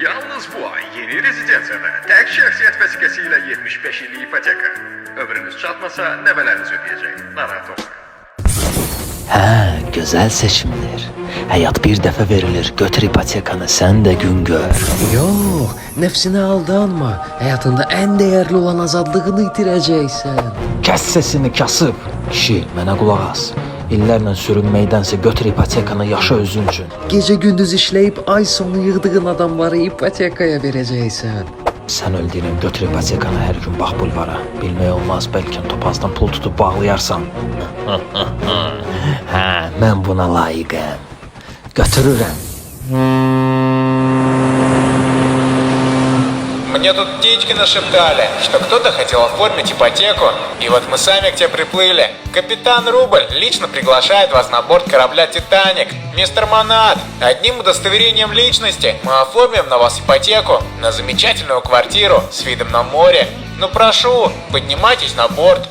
Yalnız bu ay yeni rezidensiyada tek şəxsiyyət vəsiqəsiyle 75 illik ipoteka. Ömrünüz çatmasa nəvələriniz ödəyəcək. Narahat olmayın. Hə, gözəl seçimler. Həyat bir dəfə verilir. Götür ipotekanı, sən də gün gör. Yox, nəfsinə aldanma. Həyatında ən dəyərli olan azadlığını itirəcəksən. Kəs sesini kasıb. Kişi, mənə qulaq as. İllərlə sürünməkdənsə götür ipotekanı, yaşa özün üçün. Gecə gündüz işləyib ay sonu yığdığın adamları ipotekaya verəcəksən. Sən öldüyünün götür ipotekanı, hər gün bax bulvara. Bilmək olmaz, bəlkə topazdan pul tutub bağlayarsan. Hə, mən buna layiqəm. Götürürəm. Мне тут птички нашептали, что кто-то хотел оформить ипотеку, и вот мы сами к тебе приплыли. Капитан Рубль лично приглашает вас на борт корабля «Титаник». Мистер Монад, одним удостоверением личности мы оформим на вас ипотеку на замечательную квартиру с видом на море. Ну прошу, поднимайтесь на борт.